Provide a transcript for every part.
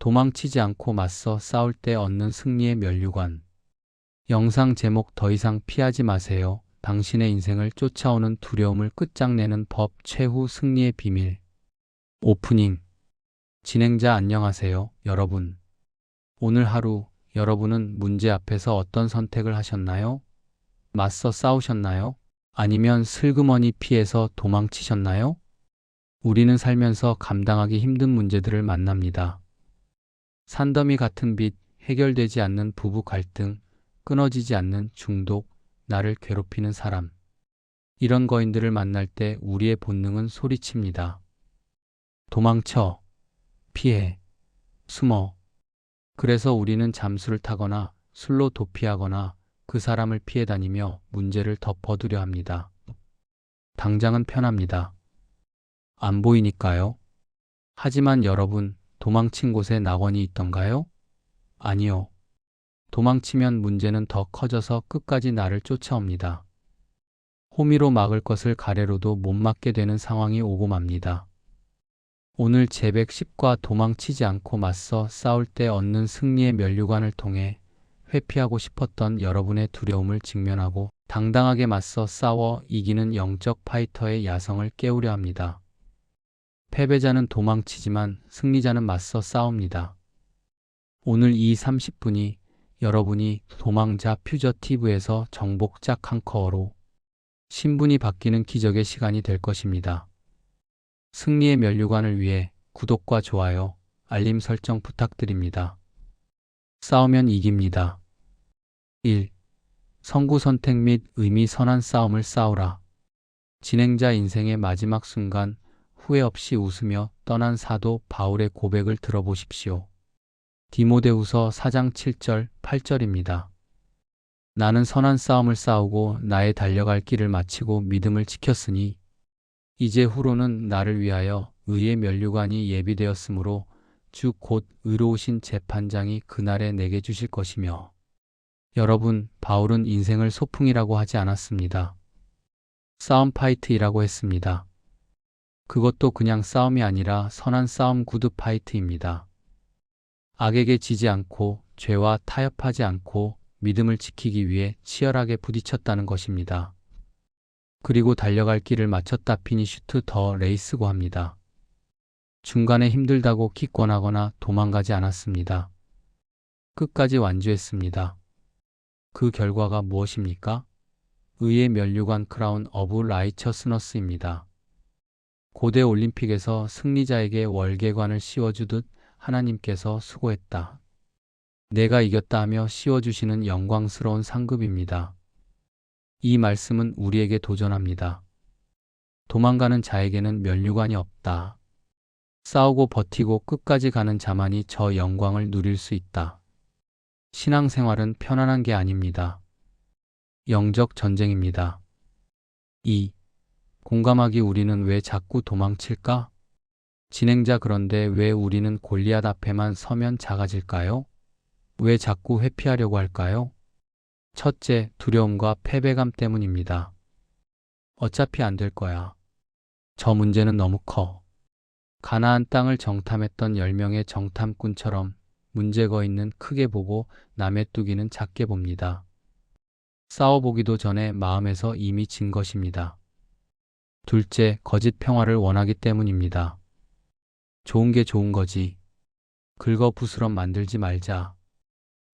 도망치지 않고 맞서 싸울 때 얻는 승리의 면류관. 영상 제목 더 이상 피하지 마세요. 당신의 인생을 쫓아오는 두려움을 끝장내는 법 최후 승리의 비밀. 오프닝. 진행자 안녕하세요, 여러분. 오늘 하루 여러분은 문제 앞에서 어떤 선택을 하셨나요? 맞서 싸우셨나요? 아니면 슬그머니 피해서 도망치셨나요? 우리는 살면서 감당하기 힘든 문제들을 만납니다. 산더미 같은 빚, 해결되지 않는 부부 갈등, 끊어지지 않는 중독, 나를 괴롭히는 사람. 이런 거인들을 만날 때 우리의 본능은 소리칩니다. 도망쳐, 피해, 숨어. 그래서 우리는 잠수를 타거나 술로 도피하거나 그 사람을 피해 다니며 문제를 덮어두려 합니다. 당장은 편합니다. 안 보이니까요. 하지만 여러분, 도망친 곳에 낙원이 있던가요? 아니요. 도망치면 문제는 더 커져서 끝까지 나를 쫓아옵니다. 호미로 막을 것을 가래로도 못 막게 되는 상황이 오고 맙니다. 오늘 제110과 도망치지 않고 맞서 싸울 때 얻는 승리의 면류관을 통해 회피하고 싶었던 여러분의 두려움을 직면하고 당당하게 맞서 싸워 이기는 영적 파이터의 야성을 깨우려 합니다. 패배자는 도망치지만 승리자는 맞서 싸웁니다. 오늘 이 30분이 여러분이 도망자 퓨저티브에서 정복 짝 한커로 신분이 바뀌는 기적의 시간이 될 것입니다. 승리의 면류관을 위해 구독과 좋아요, 알림 설정 부탁드립니다. 싸우면 이깁니다. 1. 성구 선택 및 의미 선한 싸움을 싸우라. 진행자 인생의 마지막 순간 후회 없이 웃으며 떠난 사도 바울의 고백을 들어보십시오. 디모데후서 4장 7절, 8절입니다. 나는 선한 싸움을 싸우고 나의 달려갈 길을 마치고 믿음을 지켰으니 이제 후로는 나를 위하여 의의 면류관이 예비되었으므로 주 곧 의로우신 재판장이 그날에 내게 주실 것이며. 여러분, 바울은 인생을 소풍이라고 하지 않았습니다. 싸움 파이트이라고 했습니다. 그것도 그냥 싸움이 아니라 선한 싸움 구드 파이트입니다. 악에게 지지 않고 죄와 타협하지 않고 믿음을 지키기 위해 치열하게 부딪혔다는 것입니다. 그리고 달려갈 길을 마쳤다 피니슈트 더 레이스고 합니다. 중간에 힘들다고 기권하거나 도망가지 않았습니다. 끝까지 완주했습니다. 그 결과가 무엇입니까? 의의 면류관 크라운 오브 라이처스너스입니다. 고대 올림픽에서 승리자에게 월계관을 씌워주듯 하나님께서 수고했다. 내가 이겼다 하며 씌워주시는 영광스러운 상급입니다. 이 말씀은 우리에게 도전합니다. 도망가는 자에게는 면류관이 없다. 싸우고 버티고 끝까지 가는 자만이 저 영광을 누릴 수 있다. 신앙생활은 편안한 게 아닙니다. 영적 전쟁입니다. 2. 공감하기 우리는 왜 자꾸 도망칠까? 진행자 그런데 왜 우리는 골리앗 앞에만 서면 작아질까요? 왜 자꾸 회피하려고 할까요? 첫째, 두려움과 패배감 때문입니다. 어차피 안 될 거야. 저 문제는 너무 커. 가나안 땅을 정탐했던 10명의 정탐꾼처럼 문제거 있는 크게 보고 남의 뚜기는 작게 봅니다. 싸워보기도 전에 마음에서 이미 진 것입니다. 둘째, 거짓 평화를 원하기 때문입니다. 좋은 게 좋은 거지. 긁어부스럼 만들지 말자.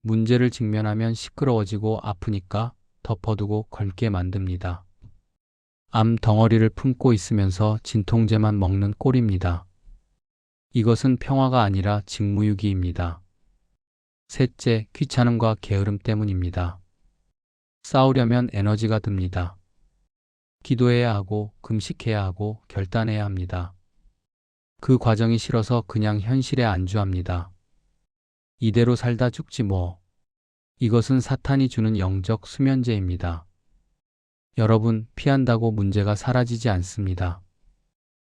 문제를 직면하면 시끄러워지고 아프니까 덮어두고 걸게 만듭니다. 암 덩어리를 품고 있으면서 진통제만 먹는 꼴입니다. 이것은 평화가 아니라 직무유기입니다. 셋째, 귀찮음과 게으름 때문입니다. 싸우려면 에너지가 듭니다. 기도해야 하고 금식해야 하고 결단해야 합니다. 그 과정이 싫어서 그냥 현실에 안주합니다. 이대로 살다 죽지 뭐. 이것은 사탄이 주는 영적 수면제입니다. 여러분, 피한다고 문제가 사라지지 않습니다.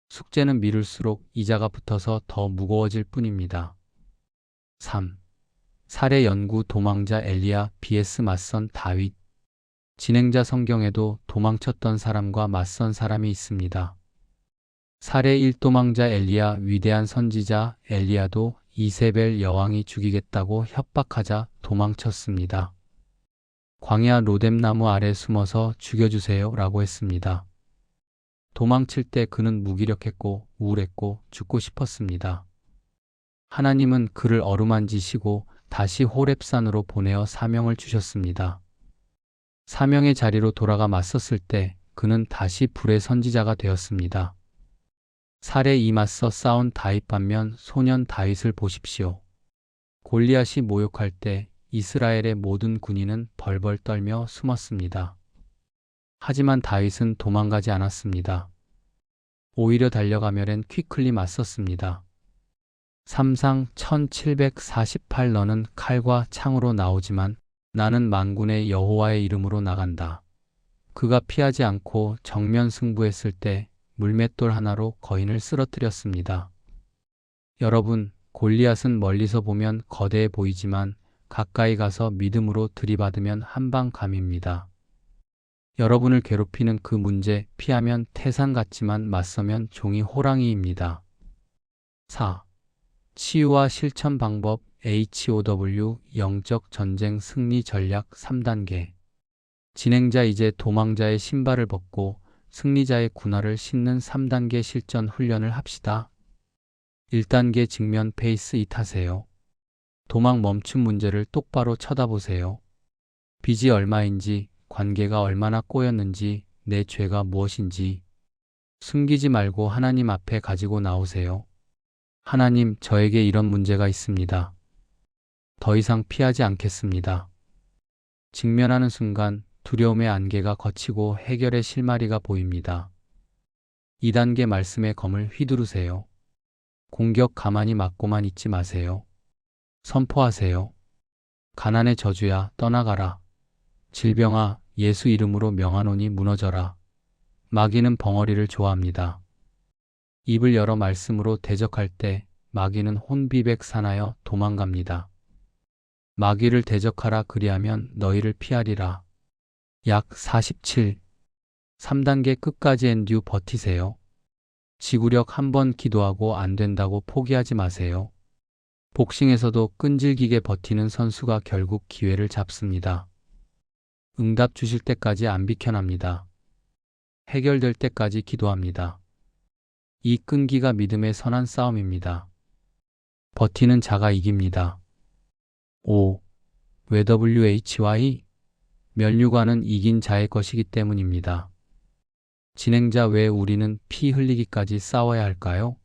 숙제는 미룰수록 이자가 붙어서 더 무거워질 뿐입니다. 3. 살해 연구 도망자 엘리야 vs 맞선 다윗. 진행자 성경에도 도망쳤던 사람과 맞선 사람이 있습니다. 살해 1도망자 엘리야 위대한 선지자 엘리야도 이세벨 여왕이 죽이겠다고 협박하자 도망쳤습니다. 광야 로뎀나무 아래 숨어서 죽여주세요 라고 했습니다. 도망칠 때 그는 무기력했고 우울했고 죽고 싶었습니다. 하나님은 그를 어루만지시고 다시 호렙산으로 보내어 사명을 주셨습니다. 사명의 자리로 돌아가 맞섰을 때 그는 다시 불의 선지자가 되었습니다. 살에 임맞서 싸운 다윗 반면 소년 다윗을 보십시오. 골리앗이 모욕할 때 이스라엘의 모든 군인은 벌벌 떨며 숨었습니다. 하지만 다윗은 도망가지 않았습니다. 오히려 달려가며는 퀴클리 맞섰습니다. 3상 1748 너는 칼과 창으로 나오지만 나는 만군의 여호와의 이름으로 나간다. 그가 피하지 않고 정면 승부했을 때 물맷돌 하나로 거인을 쓰러뜨렸습니다. 여러분, 골리앗은 멀리서 보면 거대해 보이지만 가까이 가서 믿음으로 들이받으면 한방감입니다. 여러분을 괴롭히는 그 문제 피하면 태산 같지만 맞서면 종이 호랑이입니다. 4. 치유와 실천 방법 HOW 영적 전쟁 승리 전략 3단계. 진행자 이제 도망자의 신발을 벗고 승리자의 군화를 신는 3단계 실전 훈련을 합시다. 1단계 직면 페이스 잇하세요. 도망 멈춘 문제를 똑바로 쳐다보세요. 빚이 얼마인지, 관계가 얼마나 꼬였는지, 내 죄가 무엇인지 숨기지 말고 하나님 앞에 가지고 나오세요. 하나님, 저에게 이런 문제가 있습니다. 더 이상 피하지 않겠습니다. 직면하는 순간 두려움의 안개가 걷히고 해결의 실마리가 보입니다. 2단계 말씀의 검을 휘두르세요. 공격 가만히 맞고만 있지 마세요. 선포하세요. 가난의 저주야 떠나가라. 질병아 예수 이름으로 명하노니 무너져라. 마귀는 벙어리를 좋아합니다. 입을 열어 말씀으로 대적할 때 마귀는 혼비백산하여 도망갑니다. 마귀를 대적하라 그리하면 너희를 피하리라. 약 47. 3단계 끝까지 엔듀 버티세요. 지구력 한 번 기도하고 안 된다고 포기하지 마세요. 복싱에서도 끈질기게 버티는 선수가 결국 기회를 잡습니다. 응답 주실 때까지 안 비켜납니다. 해결될 때까지 기도합니다. 이 끈기가 믿음의 선한 싸움입니다. 버티는 자가 이깁니다. 5. 왜 WHY? 면류관은 이긴 자의 것이기 때문입니다. 진행자 왜 우리는 피 흘리기까지 싸워야 할까요?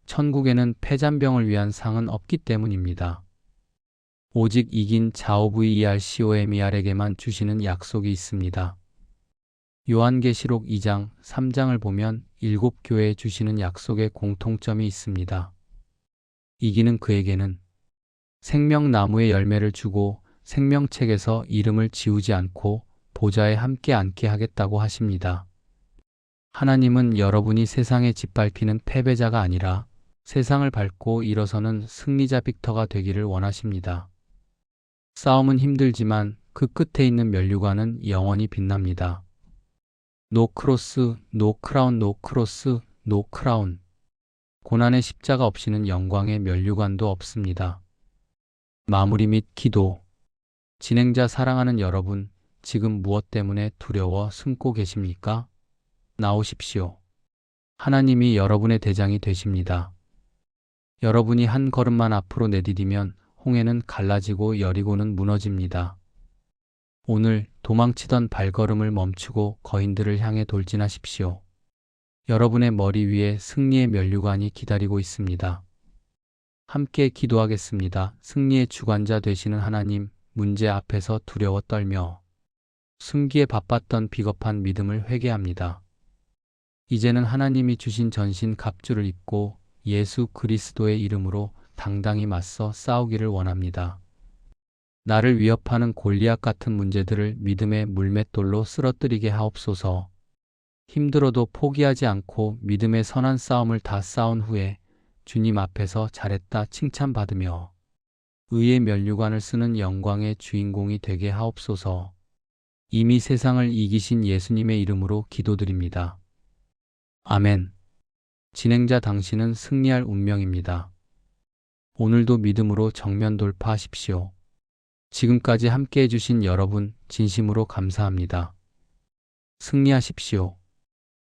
천국에는 패잔병을 위한 상은 없기 때문입니다. 오직 이긴 자오브이RCOMER에게만 주시는 약속이 있습니다. 요한계시록 2장, 3장을 보면 7교회에 주시는 약속의 공통점이 있습니다. 이기는 그에게는 생명나무의 열매를 주고 생명책에서 이름을 지우지 않고 보좌에 함께 앉게 하겠다고 하십니다. 하나님은 여러분이 세상에 짓밟히는 패배자가 아니라 세상을 밟고 일어서는 승리자 빅터가 되기를 원하십니다. 싸움은 힘들지만 그 끝에 있는 면류관은 영원히 빛납니다. 노 크로스, 노 크라운, 노 크로스, 노 크라운. 고난의 십자가 없이는 영광의 면류관도 없습니다. 마무리 및 기도. 진행자 사랑하는 여러분, 지금 무엇 때문에 두려워 숨고 계십니까? 나오십시오. 하나님이 여러분의 대장이 되십니다. 여러분이 한 걸음만 앞으로 내디디면 홍해는 갈라지고 여리고는 무너집니다. 오늘 도망치던 발걸음을 멈추고 거인들을 향해 돌진하십시오. 여러분의 머리 위에 승리의 면류관이 기다리고 있습니다. 함께 기도하겠습니다. 승리의 주관자 되시는 하나님, 문제 앞에서 두려워 떨며 숨기에 바빴던 비겁한 믿음을 회개합니다. 이제는 하나님이 주신 전신 갑주를 입고 예수 그리스도의 이름으로 당당히 맞서 싸우기를 원합니다. 나를 위협하는 골리앗 같은 문제들을 믿음의 물맷돌로 쓰러뜨리게 하옵소서. 힘들어도 포기하지 않고 믿음의 선한 싸움을 다 싸운 후에 주님 앞에서 잘했다 칭찬받으며 의의 면류관을 쓰는 영광의 주인공이 되게 하옵소서. 이미 세상을 이기신 예수님의 이름으로 기도드립니다. 아멘. 진행자 당신은 승리할 운명입니다. 오늘도 믿음으로 정면 돌파하십시오. 지금까지 함께 해주신 여러분, 진심으로 감사합니다. 승리하십시오.